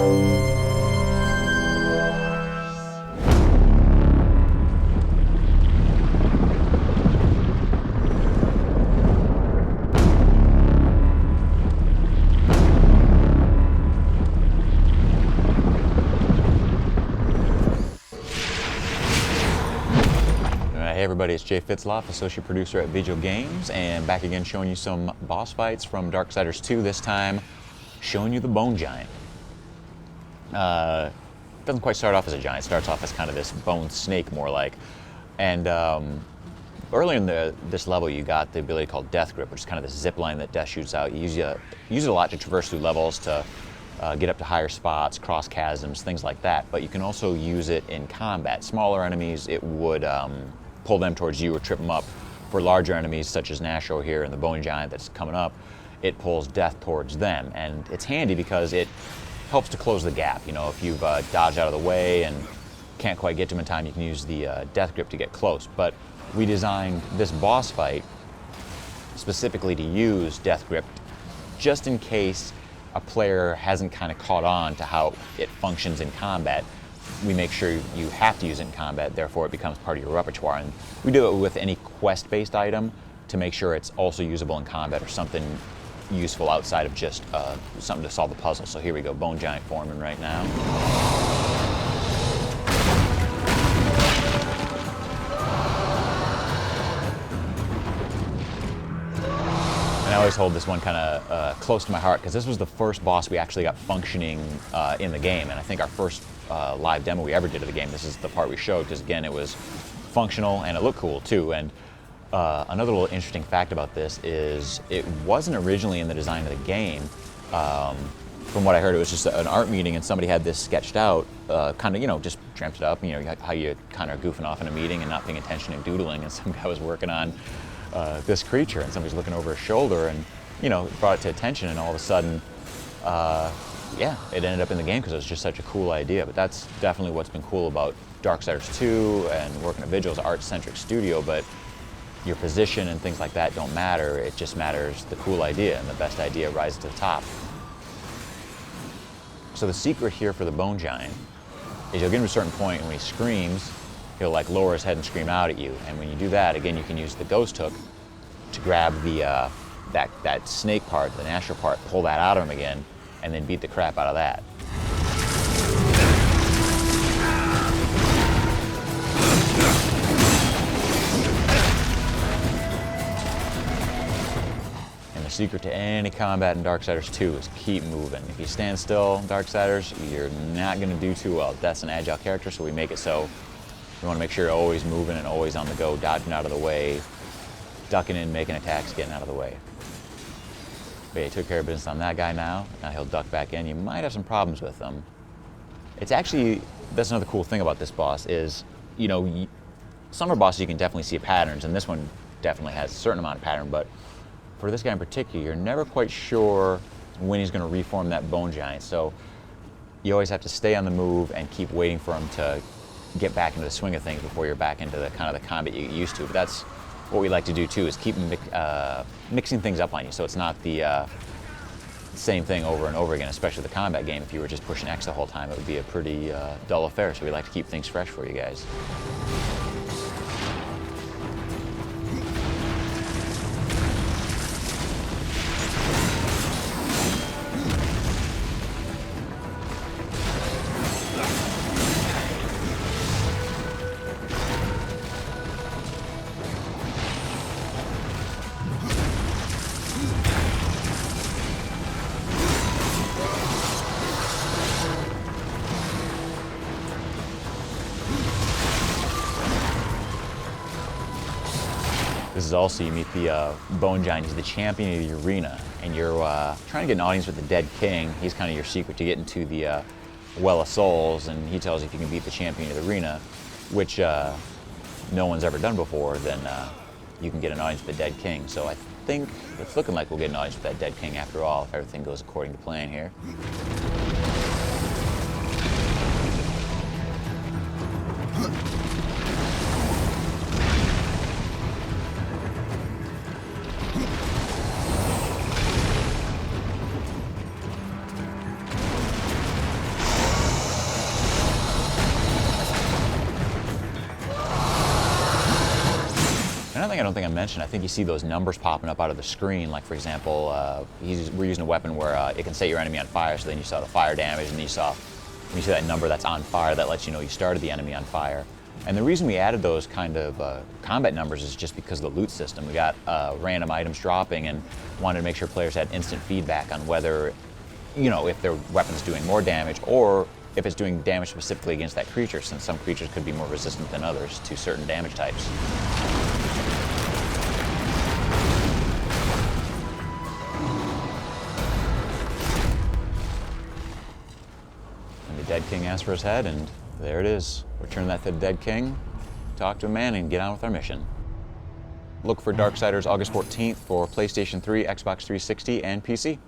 Hey everybody, it's Jay Fitzloff, Associate Producer at Vigil Games, and back again showing you some boss fights from Darksiders 2, this time showing you the Bone Giant. It doesn't quite start off as a giant, it starts off as kind of this bone snake more like. And early in this level you got the ability called Death Grip, which is kind of this zip line that Death shoots out. You use it a lot to traverse through levels, to get up to higher spots, cross chasms, things like that. But you can also use it in combat. Smaller enemies, it would pull them towards you or trip them up. For larger enemies, such as Nashor here and the Bone Giant that's coming up, it pulls Death towards them. And it's handy because it helps to close the gap. You know, if you've dodged out of the way and can't quite get to him in time, you can use the Death Grip to get close. But we designed this boss fight specifically to use Death Grip just in case a player hasn't kind of caught on to how it functions in combat. We make sure you have to use it in combat, therefore it becomes part of your repertoire. And we do it with any quest-based item to make sure it's also usable in combat or something useful outside of just something to solve the puzzle. So here we go, Bone Giant forming right now. And I always hold this one kind of close to my heart because this was the first boss we actually got functioning in the game, and I think our first live demo we ever did of the game. This is the part we showed because, again, it was functional and it looked cool too. And another little interesting fact about this is it wasn't originally in the design of the game. From what I heard, it was just an art meeting and somebody had this sketched out, kind of, you know, just dreamt it up, you know, how you kind of goofing off in a meeting and not paying attention and doodling, and some guy was working on this creature and somebody's looking over his shoulder and, you know, brought it to attention, and all of a sudden, yeah, it ended up in the game because it was just such a cool idea. But that's definitely what's been cool about Darksiders 2 and working at Vigil's art-centric studio. But your position and things like that don't matter. It just matters the cool idea, and the best idea rises to the top. So the secret here for the Bone Giant is you'll get to a certain point, and when he screams, he'll like lower his head and scream out at you. And when you do that, again, you can use the Ghost Hook to grab the that snake part, the Nashor part, pull that out of him again, and then beat the crap out of that. And the secret to any combat in Darksiders 2 is keep moving. If you stand still in Darksiders, you're not going to do too well. Death's an agile character, so we make it so you want to make sure you're always moving and always on the go, dodging out of the way, ducking in, making attacks, getting out of the way. But yeah, he took care of business on that guy now. Now he'll duck back in. You might have some problems with him. It's actually, that's another cool thing about this boss is, you know, some of our bosses you can definitely see patterns, and this one definitely has a certain amount of pattern, but for this guy in particular, you're never quite sure when he's going to reform that Bone Giant. So you always have to stay on the move and keep waiting for him to get back into the swing of things before you're back into the kind of the combat you get used to. But that's what we like to do too, is keep mixing things up on you, so it's not the same thing over and over again, especially the combat game. If you were just pushing X the whole time, it would be a pretty dull affair, so we like to keep things fresh for you guys. This is also, you meet the Bone Giant. He's the champion of the arena, and you're trying to get an audience with the Dead King. He's kind of your secret to get into the Well of Souls, and he tells you if you can beat the champion of the arena, which no one's ever done before, then you can get an audience with the Dead King. So I think it's looking like we'll get an audience with that Dead King after all, if everything goes according to plan here. thing I don't think I mentioned, I think you see those numbers popping up out of the screen. Like for example, we're using a weapon where it can set your enemy on fire, so then you saw the fire damage, and then when you see that number that's on fire, that lets you know you started the enemy on fire. And the reason we added those kind of combat numbers is just because of the loot system. We got random items dropping and wanted to make sure players had instant feedback on whether, if their weapon's doing more damage or if it's doing damage specifically against that creature, since some creatures could be more resistant than others to certain damage types. And the Dead King asks for his head, and there it is. Return that to the Dead King, talk to a man, and get on with our mission. Look for Darksiders August 14th for PlayStation 3, Xbox 360, and PC.